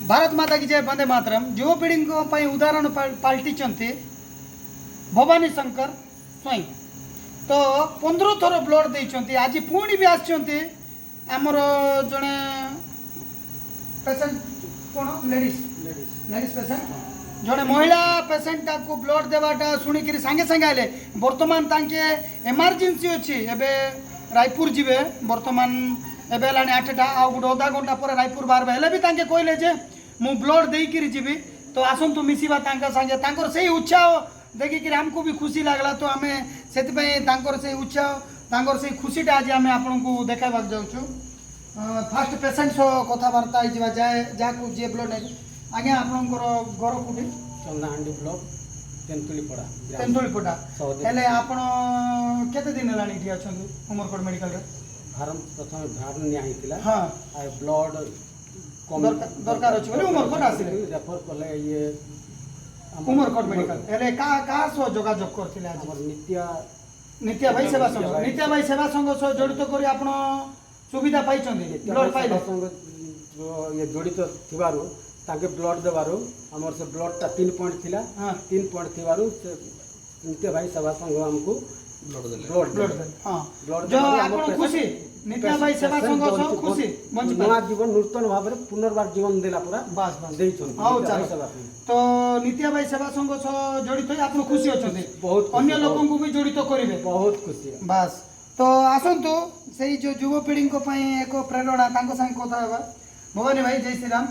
भारत माता की जय वंदे मातरम। युवपीढ़ी उदाहरण पाल्टी भवानी शंकर स्वयं तो 15 थर ब्लड देते आज पुणी भी आमर जड़े पेसेंट कौन लेडीज लेडीज पेसेंट जड़े महिला पेसेंट को ब्लड देवाटा शुणिक सांगे सांगे आए बर्तमान तांके एमरजेंसी अच्छी एवं रायपुर जीवे बर्तमान एवं 8टा आ गोटे अधा घंटा पर रायपुर बाहर हेले भी तांके कहले जे मु ब्लड देकर जीवी तो आसतु मिसिबा सांगे से उत्साह देखिक आमको भी खुशी लगला तो आम से उत्साह से खुशीटा आज आम आपन को देखा जाऊँ। फास्ट पेसेंट सह कथबार्ता जाए जहाँ जी ब्लड आज्ञा आपंकर घर कौटी चंदाहांडी ब्लॉक तेंतुलीपड़ा तेंतुलीपड़ा हेले आपण केते दिन हेलानी इठी अछन उमरकोट मेडिकल रे फार्म प्रथम भार निया हितला हां आ ब्लड कम दरकार अछि बोले उमरकोट आसिले रेफर कले ये उमरकोट मेडिकल हेले का सो जोगाजोग करथिले आज हमर नित्या भाई सेवा संघ नित्या भाई सेवा संघ सह जड़ित करी आपण सुविधा पाइछन्ती ब्लड पाइले ये जड़ित थिबारु ताके ब्लड देबारु हमर से ब्लड ता 3 पॉइंट थिला 3 पॉइंट थिबारु नित्य भाई सेवा संघ हमको ब्लड हां जो आपण खुशी नित्या भाई सेवा संघ सह खुशी नवा जीवन नूतन भाव में पुनर्बार जीवन देला पूरा बस बस देई छन हां चलो तो नित्या भाई सेवा संघ सह जड़ित होई आपण खुशी अछन्ती बहुत अन्य लोगों को भी जड़ित करिवे बहुत खुशी बस तो आसंतु से जो युवपीढ़ी एक प्रेरणा संग कथा हेबा भवानी भाई जय श्री राम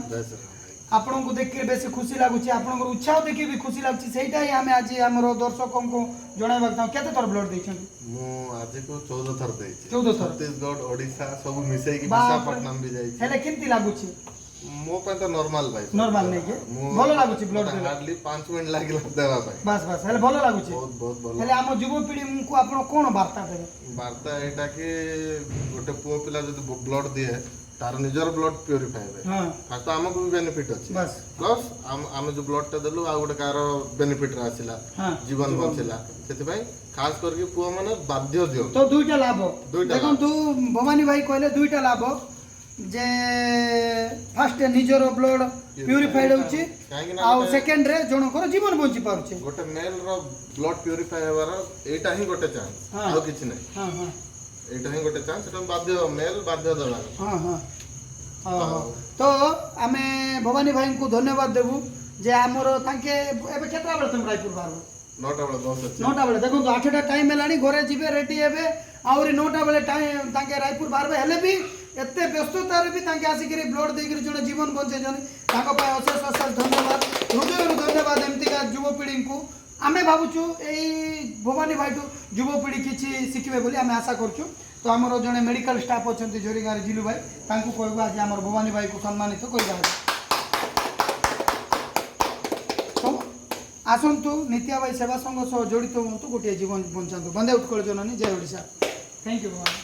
आपन को देख बेस खुशी लगुच आप उत्साह देखिए भी खुशी लगुच से आम आज आम दर्शकों को जनवा केते थर ब्लड देछन आज को 14 थर दे 14 थर छत्तीसगढ़ ओडिशा सब मिसई की विशाखापट्टनम भी जाई हेले केंती लागुच मो पे तो नॉर्मल भाई नॉर्मल नहीं के भलो लागुच ब्लड दे हार्डली 5 मिनिट लागिला देवा भाई बस बस हेले भलो लागुच बहुत बहुत भलो हेले हम युवपीढ़ी को आपन कोन वार्ता देबे वार्ता एटा कि गोटे पुओ पिला जदि ब्लड दिए तार निजर ब्लड प्यूरिफाई हे हां फास्ट हमको भी बेनिफिट अछि बस प्लस हम जो ब्लड टा देलु आ गोटे कार बेनिफिट आसिला जीवन बचिला सेति भाई खास करके पुओ माने बाध्य दियो तो दुईटा लाभ देखन तू भवानी भाई कहले दुईटा लाभ जे फर्स्ट निजर ब्लड प्यूरिफाइड होची आ सेकंड रे जनकर जीवन बंची पारुचे गोटे मेल रो ब्लड प्यूरिफाई हेबार एटा ही गोटे चांस आ किछ नै हां हां एटा ही गोटे चांस एटा बाध्य मेल बाध्य दला हां हां तो आमे भवानी भाई को धन्यवाद देबू जे हमर ताके एबे केतरा बेले तुम रायपुर बाहर 9टा बेले बस अछि 9टा बेले देखो 8टा टाइम हेलानी घरे जिबे रेडी हेबे आउरी 9टा बेले टाइम ताके रायपुर बाहर हेले भी एते व्यस्ततार भी ताके आसिकरी ब्लड देकर जने जीवन बंचे जने ताको पाए अशेष अशेष धन्यवाद हृदय धन्यवाद एमती का युवपीढ़ी को आमे भावुछु एई भवानी भाई टू युवपीढ़ी किछि शिखिबे बोली आमे आशा करछु तो आमर जने मेडिकल स्टाफ अछंती जोरीगार जिलू भाई तांको कहबा आज आमर भवानी भाई को सम्मानित करबा तो आसंतु नित्या भाई सेवा संघ सह जड़ित हुंतु गोटे जीवन बंचातु वंदे उत्कल जननी जय ओडिशा थैंक यू भवानी।